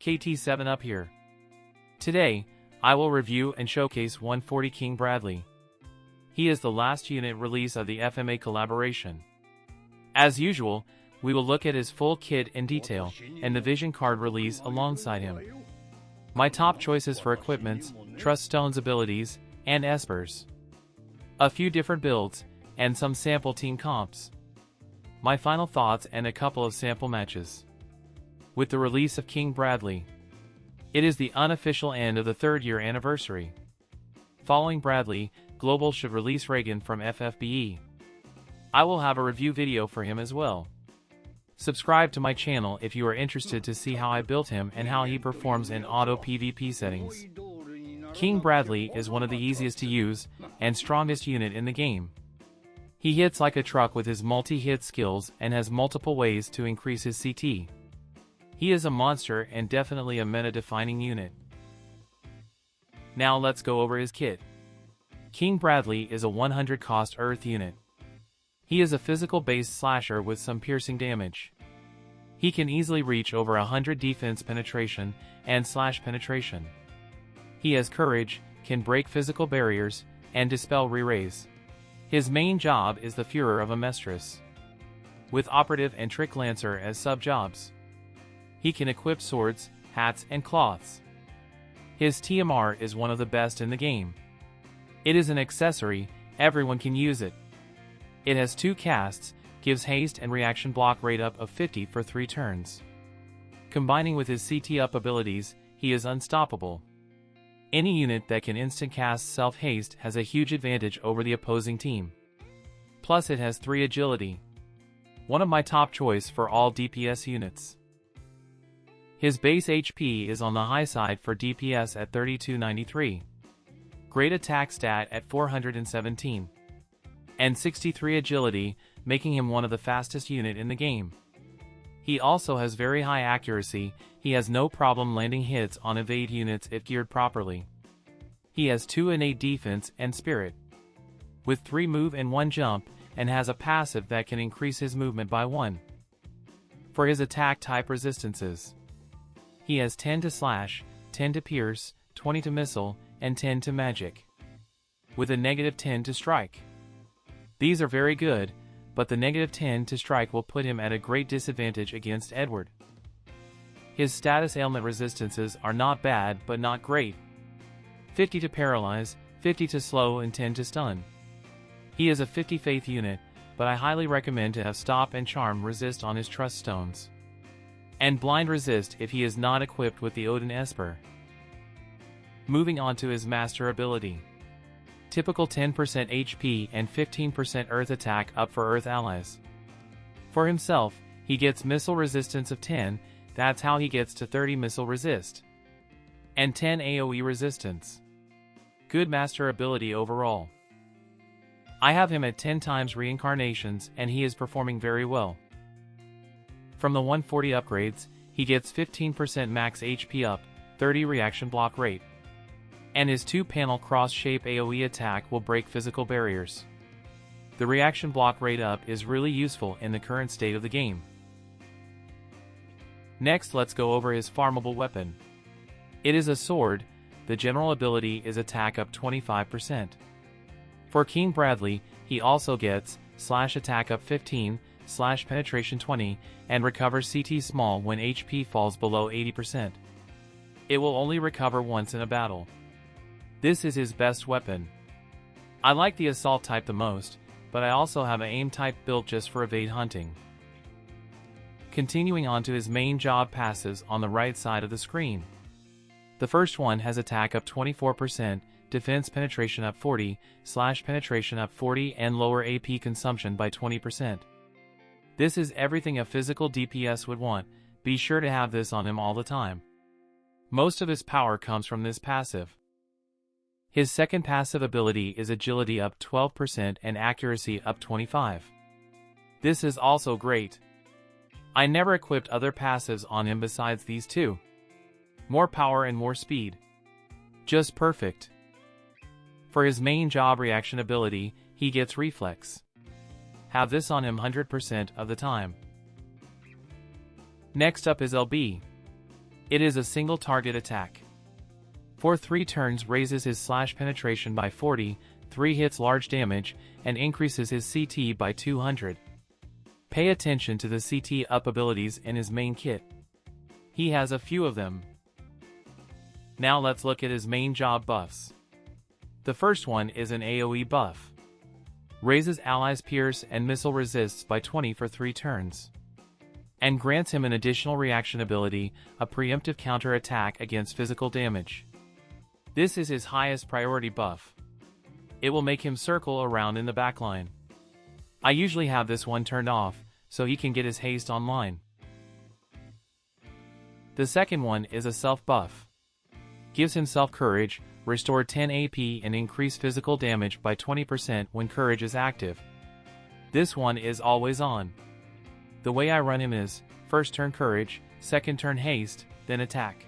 KT7 up here. Today, I will review and showcase 140 kingbradley. He is the last unit release of the FMA collaboration. As usual, we will look at his full kit in detail, and the vision card release alongside him. My top choices for equipments, Truststone's abilities, and Espers. A few different builds, and some sample team comps. My final thoughts and a couple of sample matches. With the release of kingbradley, it is the unofficial end of the 3rd year anniversary. Following Bradley, Global should release Reagan from FFBE. I will have a review video for him as well. Subscribe to my channel if you are interested to see how I built him and how he performs in auto PvP settings. Kingbradley is one of the easiest to use and strongest unit in the game. He hits like a truck with his multi-hit skills and has multiple ways to increase his CT. He is a monster and definitely a meta-defining unit. Now let's go over his kit. Kingbradley is a 100 cost earth unit. He is a physical-based slasher with some piercing damage. He can easily reach over 100 defense penetration and slash penetration. He has courage, can break physical barriers, and dispel re-raise. His main job is the Führer of a Mistress, with Operative and Trick Lancer as sub-jobs. He can equip swords, hats, and cloths. His TMR is one of the best in the game. It is an accessory, everyone can use it. It has 2 casts, gives haste and reaction block rate up of 50 for 3 turns. Combining with his CT up abilities, he is unstoppable. Any unit that can instant cast self-haste has a huge advantage over the opposing team. Plus it has 3 agility. One of my top choice for all DPS units. His base HP is on the high side for DPS at 3293. Great attack stat at 417. And 63 agility, making him one of the fastest unit in the game. He also has very high accuracy. He has no problem landing hits on evade units if geared properly. He has 2 innate defense and spirit, with 3 move and 1 jump, and has a passive that can increase his movement by 1. For his attack type resistances, he has 10 to slash, 10 to pierce, 20 to missile, and 10 to magic, with a -10 to strike. These are very good, but the -10 to strike will put him at a great disadvantage against Edward. His status ailment resistances are not bad but not great. 50 to paralyze, 50 to slow, and 10 to stun. He is a 50 faith unit, but I highly recommend to have stop and charm resist on his Truststones, and blind resist if he is not equipped with the Odin Esper. Moving on to his master ability. Typical 10% HP and 15% Earth attack up for Earth allies. For himself, he gets missile resistance of 10, that's how he gets to 30 missile resist. And 10 AoE resistance. Good master ability overall. I have him at 10 times reincarnations and he is performing very well. From the 140 upgrades, he gets 15% max HP up, 30 reaction block rate. And his 2-panel cross-shape AoE attack will break physical barriers. The reaction block rate up is really useful in the current state of the game. Next, let's go over his farmable weapon. It is a sword. The general ability is attack up 25%. For kingbradley, he also gets slash attack up 15, slash penetration 20, and recovers CT small when HP falls below 80%. It will only recover once in a battle. This is his best weapon. I like the assault type the most, but I also have an aim type built just for evade hunting. Continuing on to his main job passes on the right side of the screen. The first one has attack up 24%, defense penetration up 40, slash penetration up 40, and lower AP consumption by 20%. This is everything a physical DPS would want. Be sure to have this on him all the time. Most of his power comes from this passive. His second passive ability is agility up 12% and accuracy up 25%. This is also great. I never equipped other passives on him besides these 2. More power and more speed. Just perfect. For his main job reaction ability, he gets reflex. Have this on him 100% of the time. Next up is LB. It is a single target attack. For 3 turns raises his slash penetration by 40, 3 hits large damage, and increases his CT by 200. Pay attention to the CT up abilities in his main kit. He has a few of them. Now let's look at his main job buffs. The first one is an AoE buff. Raises allies' pierce and missile resists by 20 for 3 turns. And grants him an additional reaction ability, a preemptive counter attack against physical damage. This is his highest priority buff. It will make him circle around in the backline. I usually have this one turned off, so he can get his haste online. The second one is a self buff. Gives himself courage, restore 10 AP and increase physical damage by 20% when courage is active. This one is always on. The way I run him is, first turn courage, second turn haste, then attack.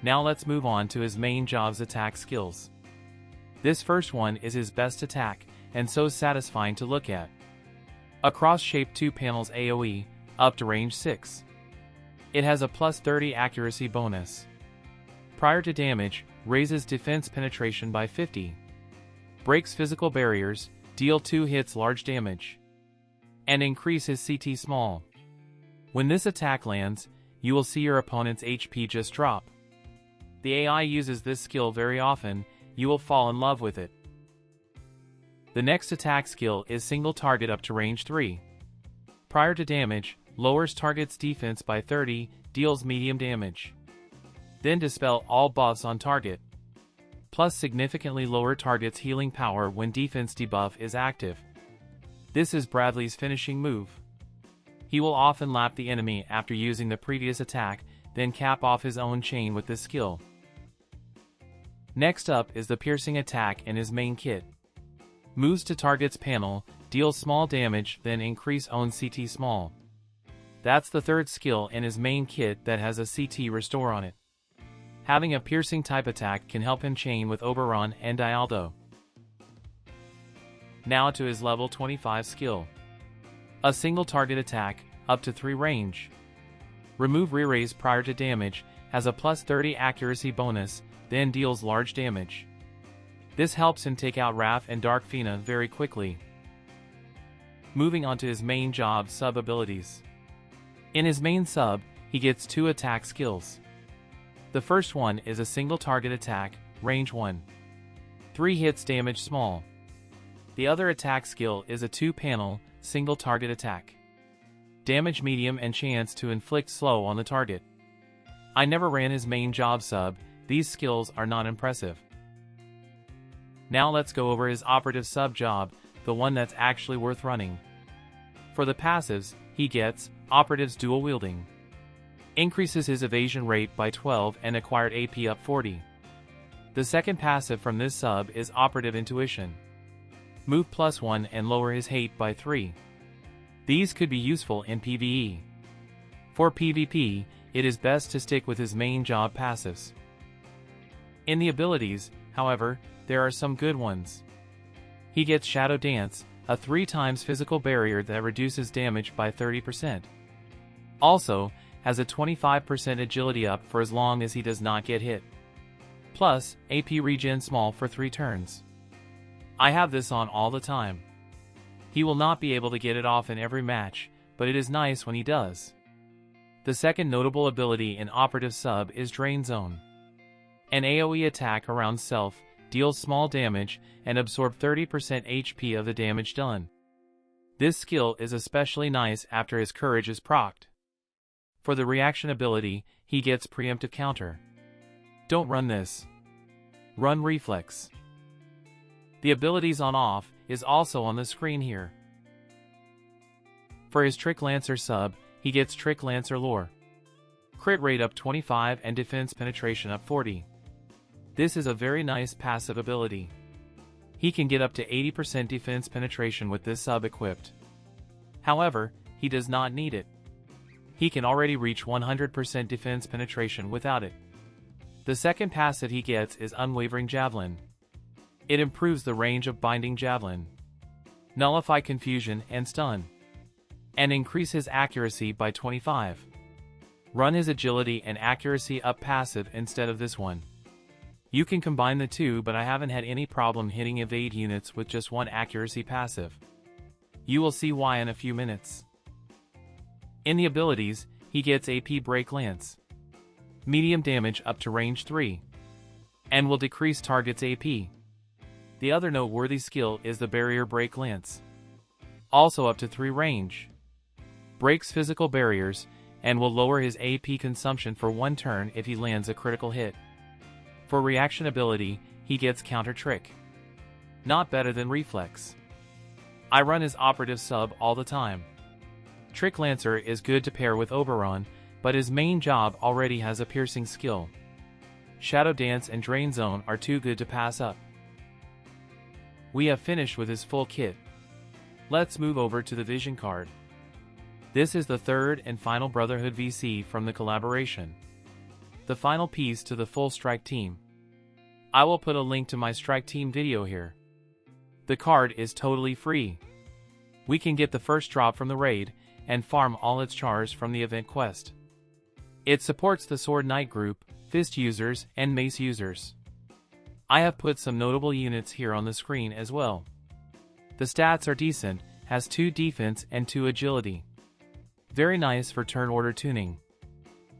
Now let's move on to his main job's attack skills. This first one is his best attack, and so satisfying to look at. Across shape 2 panels AoE, up to range 6. It has a plus 30 accuracy bonus. Prior to damage, raises defense penetration by 50. Breaks physical barriers, deal 2 hits large damage. And increase his CT small. When this attack lands, you will see your opponent's HP just drop. The AI uses this skill very often, you will fall in love with it. The next attack skill is single target up to range 3. Prior to damage, lowers target's defense by 30, deals medium damage. Then dispel all buffs on target. Plus significantly lower target's healing power when defense debuff is active. This is Bradley's finishing move. He will often lap the enemy after using the previous attack, then cap off his own chain with this skill. Next up is the piercing attack in his main kit. Moves to target's panel, deals small damage, then increase own CT small. That's the third skill in his main kit that has a CT restore on it. Having a piercing type attack can help him chain with Oberon and Dialdo. Now to his level 25 skill. A single target attack, up to 3 range. Remove re-raise prior to damage, has a plus 30 accuracy bonus, then deals large damage. This helps him take out Raph and Dark Fina very quickly. Moving on to his main job sub abilities. In his main sub, he gets 2 attack skills. The first one is a single target attack, range 1. 3 hits damage small. The other attack skill is a 2-panel, single target attack. Damage medium and chance to inflict slow on the target. I never ran his main job sub, these skills are not impressive. Now let's go over his operative sub job, the one that's actually worth running. For the passives, he gets Operative's Dual Wielding. Increases his evasion rate by 12 and acquired AP up 40. The second passive from this sub is Operative Intuition. Move +1 and lower his hate by 3. These could be useful in PvE. For PvP, it is best to stick with his main job passives. In the abilities, however, there are some good ones. He gets Shadow Dance, a 3 times physical barrier that reduces damage by 30%. Also, has a 25% agility up for as long as he does not get hit. Plus, AP regen small for 3 turns. I have this on all the time. He will not be able to get it off in every match, but it is nice when he does. The second notable ability in Operative Sub is Drain Zone. An AoE attack around self, deals small damage, and absorb 30% HP of the damage done. This skill is especially nice after his courage is procced. For the reaction ability, he gets Preemptive Counter. Don't run this. Run Reflex. The abilities on off is also on the screen here. For his Trick Lancer sub, he gets Trick Lancer Lore. Crit rate up 25 and defense penetration up 40. This is a very nice passive ability. He can get up to 80% defense penetration with this sub equipped. However, he does not need it. He can already reach 100% defense penetration without it. The second passive he gets is Unwavering Javelin. It improves the range of Binding Javelin, nullify confusion and stun, and increase his accuracy by 25. Run his agility and accuracy up passive instead of this one. You can combine the two, but I haven't had any problem hitting evade units with just one accuracy passive. You will see why in a few minutes. In the abilities, he gets AP Break Lance, medium damage up to range 3, and will decrease target's AP. The other noteworthy skill is the Barrier Break Lance, also up to 3 range. Breaks physical barriers, and will lower his AP consumption for 1 turn if he lands a critical hit. For reaction ability, he gets Counter Trick. Not better than Reflex. I run his operative sub all the time. Trick Lancer is good to pair with Oberon, but his main job already has a piercing skill. Shadow Dance and Drain Zone are too good to pass up. We have finished with his full kit. Let's move over to the Vision card. This is the third and final Brotherhood VC from the collaboration. The final piece to the full Strike team. I will put a link to my Strike team video here. The card is totally free. We can get the first drop from the raid, and farm all its chars from the event quest. It supports the Sword Knight group, Fist users, and Mace users. I have put some notable units here on the screen as well. The stats are decent, has 2 defense and 2 agility. Very nice for turn order tuning.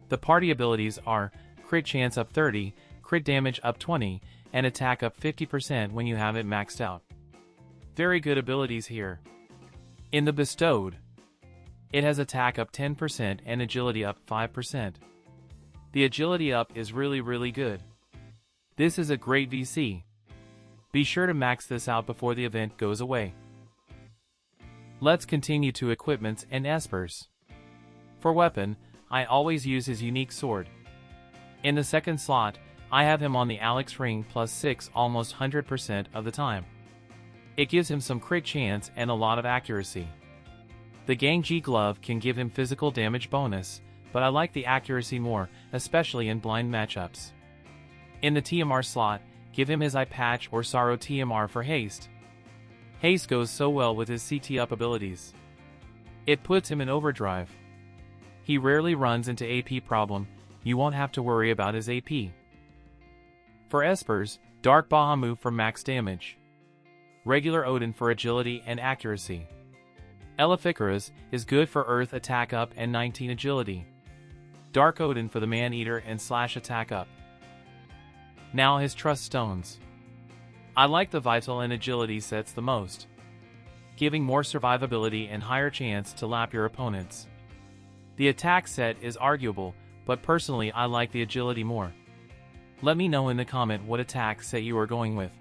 The party abilities are crit chance up 30, crit damage up 20, and attack up 50% when you have it maxed out. Very good abilities here. In the bestowed, it has attack up 10% and agility up 5%. The agility up is really good. This is a great VC. Be sure to max this out before the event goes away. Let's continue to equipments and espers. For weapon, I always use his unique sword. In the second slot, I have him on the Alex ring +6 almost 100% of the time. It gives him some crit chance and a lot of accuracy. The Gang-G glove can give him physical damage bonus, but I like the accuracy more, especially in blind matchups. In the TMR slot, give him his eye patch or Sorrow TMR for haste. Haste goes so well with his CT up abilities. It puts him in overdrive. He rarely runs into AP problem, you won't have to worry about his AP. For espers, Dark Bahamut for max damage. Regular Odin for agility and accuracy. Eleficaras is good for Earth attack up and 19 agility. Dark Odin for the Man-Eater and slash attack up. Now his Truststones. I like the Vital and Agility sets the most, giving more survivability and higher chance to lap your opponents. The attack set is arguable, but personally I like the Agility more. Let me know in the comment what attack set you are going with.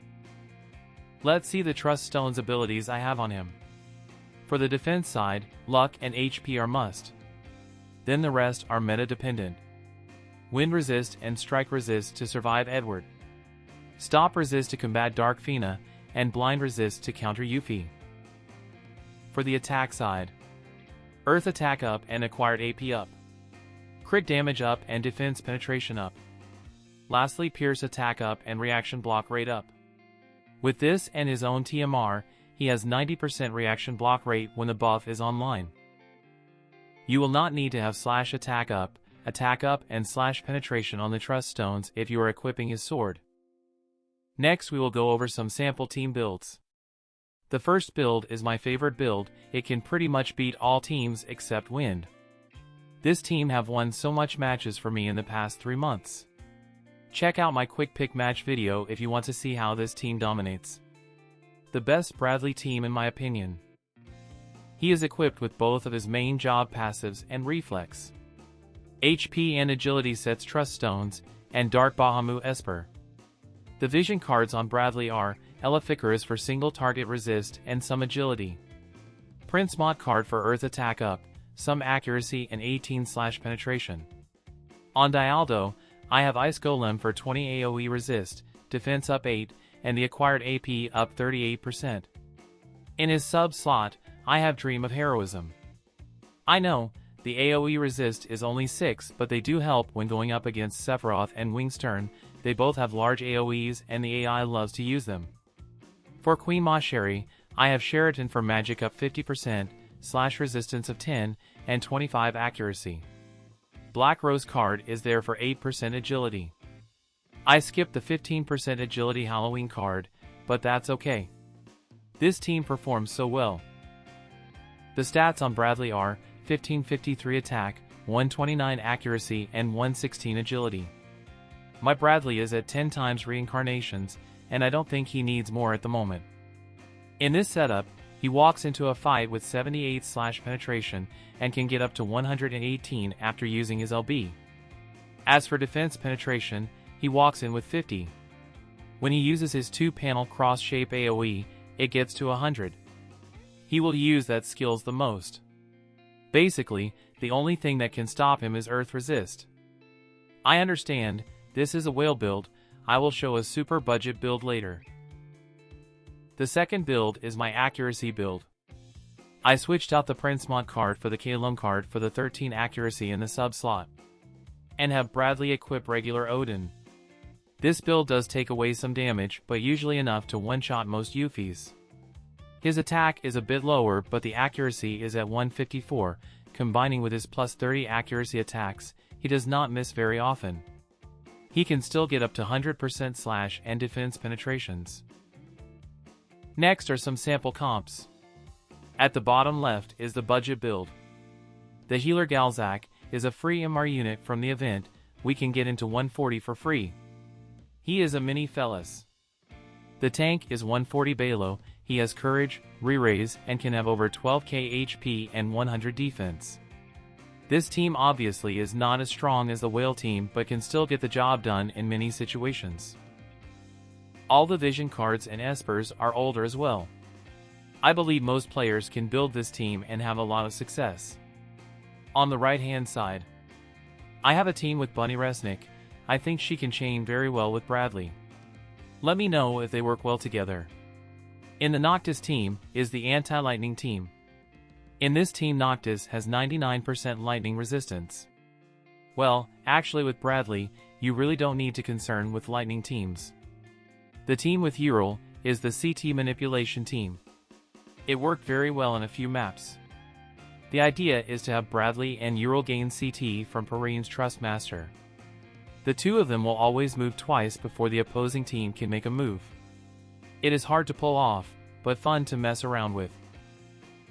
Let's see the Truststones abilities I have on him. For the defense side, luck and HP are must. Then the rest are meta dependent. Wind resist and strike resist to survive Edward. Stop resist to combat Dark Fina, and blind resist to counter Yuffie. For the attack side, Earth attack up and acquired AP up. Crit damage up and defense penetration up. Lastly, Pierce attack up and reaction block rate up. With this and his own TMR, he has 90% reaction block rate when the buff is online. You will not need to have slash attack up, and slash penetration on the Truststones if you are equipping his sword. Next we will go over some sample team builds. The first build is my favorite build, it can pretty much beat all teams except Wind. This team have won so much matches for me in the past 3 months. Check out my quick pick match video if you want to see how this team dominates. The best Bradley team in my opinion. He is equipped with both of his main job passives and reflex. HP and agility sets Truststones, and Dark Bahamut Esper. The vision cards on Bradley are Eleficaras for single target resist and some agility. Prince Mott card for Earth attack up, some accuracy and 18/penetration. On Dialdo, I have Ice Golem for 20 AoE resist, defense up 8, and the acquired AP up 38%. In his sub slot, I have Dream of Heroism. I know, the AoE resist is only 6, but they do help when going up against Sephiroth and Wingstern. They both have large AoEs and the AI loves to use them. For Queen Masheri, I have Sheraton for magic up 50%, slash resistance of 10, and 25 accuracy. Black Rose card is there for 8% agility. I skipped the 15% agility Halloween card, but that's okay. This team performs so well. The stats on Bradley are 1553 attack, 129 accuracy, and 116 agility. My Bradley is at 10 times reincarnations, and I don't think he needs more at the moment. In this setup, he walks into a fight with 78/penetration and can get up to 118 after using his LB. As for defense penetration, he walks in with 50. When he uses his 2-panel cross-shape AoE, it gets to 100. He will use that skills the most. Basically, the only thing that can stop him is Earth Resist. I understand, this is a whale build. I will show a super budget build later. The second build is my accuracy build. I switched out the Prince-Mont card for the Kalum card for the 13 accuracy in the sub slot, and have Bradley equip regular Odin. This build does take away some damage, but usually enough to one-shot most Euphies. His attack is a bit lower, but the accuracy is at 154, combining with his plus 30 accuracy attacks, he does not miss very often. He can still get up to 100% slash and defense penetrations. Next are some sample comps. At the bottom left is the budget build. The healer Galzak is a free MR unit from the event. We can get into 140 for free. He is a mini Fellas. The tank is 140 Balo, he has courage, re-raise, and can have over 12k HP and 100 defense. This team obviously is not as strong as the whale team, but can still get the job done in many situations. All the vision cards and Espers are older as well. I believe most players can build this team and have a lot of success. On the right hand side, I have a team with Bunny Resnick. I think she can chain very well with Bradley. Let me know if they work well together. In the Noctis team is the anti-lightning team. In this team Noctis has 99% lightning resistance. Well, actually with Bradley, you really don't need to concern with lightning teams. The team with Ural is the CT manipulation team. It worked very well in a few maps. The idea is to have Bradley and Ural gain CT from Perrine's Trustmaster. The two of them will always move twice before the opposing team can make a move. It is hard to pull off, but fun to mess around with.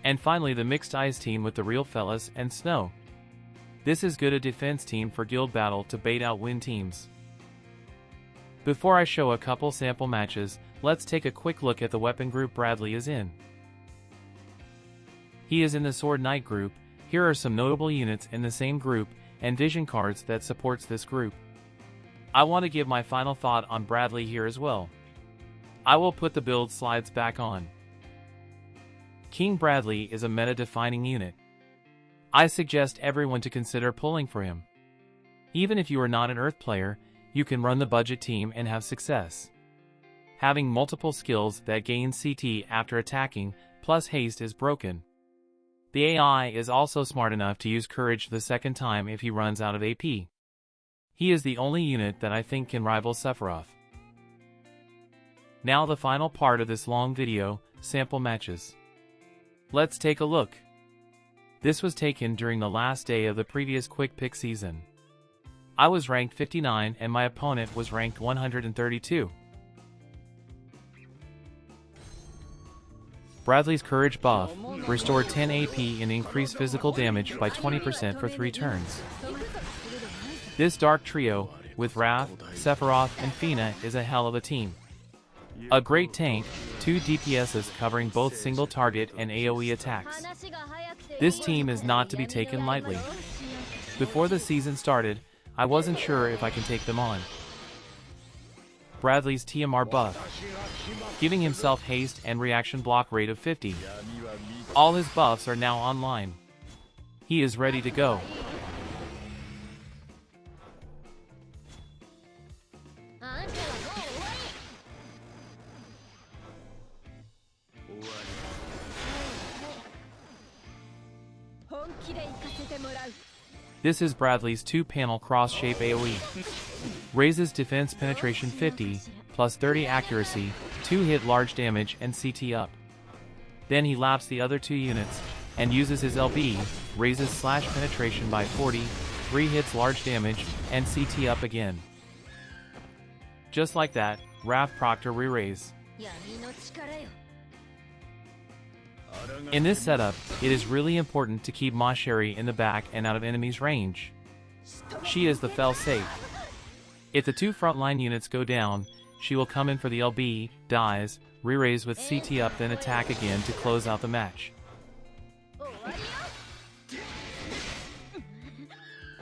And finally the mixed ice team with the real Fellas and Snow. This is good a defense team for guild battle to bait out win teams. Before I show a couple sample matches, let's take a quick look at the weapon group Bradley is in. He is in the Sword Knight group. Here are some notable units in the same group, and vision cards that supports this group. I want to give my final thought on Bradley here as well. I will put the build slides back on. King Bradley is a meta-defining unit. I suggest everyone to consider pulling for him. Even if you are not an Earth player, you can run the budget team and have success. Having multiple skills that gain CT after attacking, plus haste is broken. The AI is also smart enough to use courage the second time if he runs out of AP. He is the only unit that I think can rival Sephiroth. Now the final part of this long video, sample matches. Let's take a look. This was taken during the last day of the previous quick pick season. I was ranked 59 and my opponent was ranked 132. Bradley's courage buff restored 10 AP and increased physical damage by 20% for 3 turns. This dark trio, with Wrath, Sephiroth, and Fina, is a hell of a team. A great tank, 2 DPSs covering both single target and AoE attacks. This team is not to be taken lightly. Before the season started, I wasn't sure if I can take them on. Bradley's TMR buff, giving himself haste and reaction block rate of 50. All his buffs are now online. He is ready to go. This is Bradley's 2-panel cross-shape AoE. Raises defense penetration 50, plus 30 accuracy, 2 hit large damage and CT up. Then he laps the other 2 units, and uses his LB, raises slash penetration by 40, hits large damage, and CT up again. Just like that, Wrath Proctor re-raise. In this setup, it is really important to keep Ma Sherry in the back and out of enemies' range. She is the fail-safe. If the two frontline units go down, she will come in for the LB, dies, re-raise with CT up, then attack again to close out the match.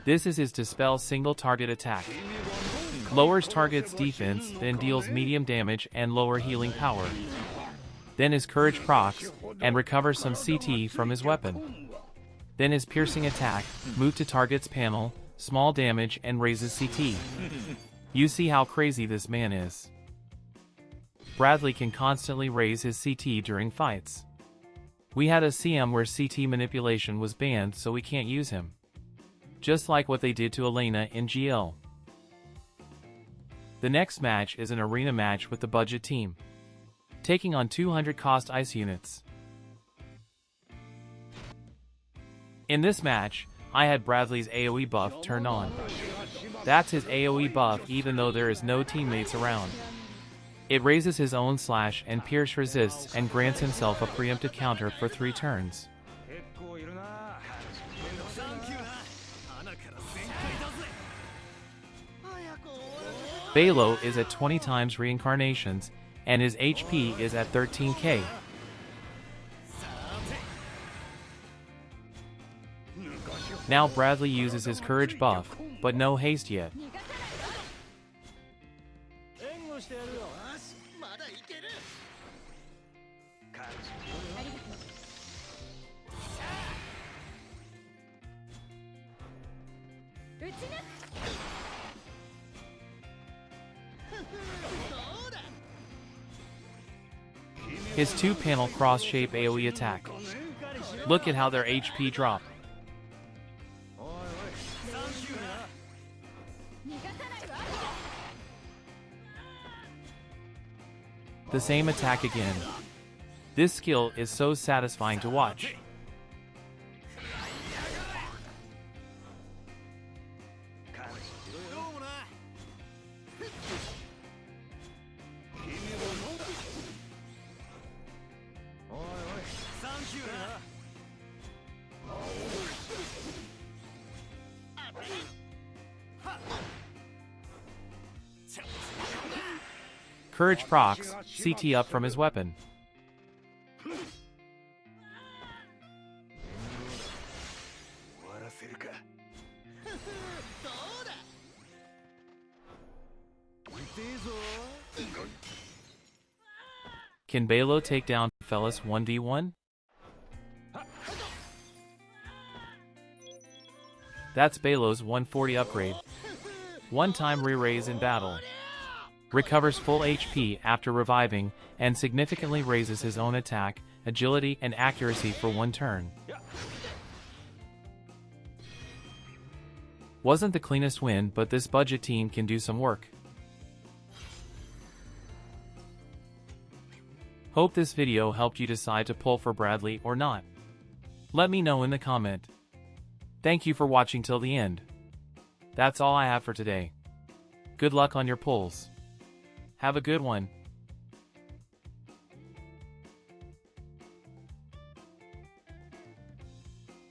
This is his Dispel single target attack. Lowers target's defense, then deals medium damage and lower healing power. Then his Courage procs, and recovers some CT from his weapon. Then his piercing attack, move to target's panel, small damage and raises CT. You see how crazy this man is. Bradley can constantly raise his CT during fights. We had a CM where CT manipulation was banned, so we can't use him. Just like what they did to Elena in GL. The next match is an arena match with the budget team, taking on 200 cost ice units. In this match, I had Bradley's AoE buff turned on. That's his AoE buff even though there is no teammates around. It raises his own slash and pierce resists and grants himself a preemptive counter for 3 turns. Balo is at 20 times reincarnations, and his HP is at 13k. Now Bradley uses his Courage buff, but no haste yet. His 2-panel cross-shape AoE attack. Look at how their HP drop. The same attack again. This skill is so satisfying to watch. Courage procs, CT up from his weapon. Can Balo take down Fellas 1v1? That's Balo's 140 upgrade. One-time re-raise in battle. Recovers full HP after reviving, and significantly raises his own attack, agility, and accuracy for 1 turn. Wasn't the cleanest win, but this budget team can do some work. Hope this video helped you decide to pull for Bradley or not. Let me know in the comment. Thank you for watching till the end. That's all I have for today. Good luck on your pulls. Have a good one.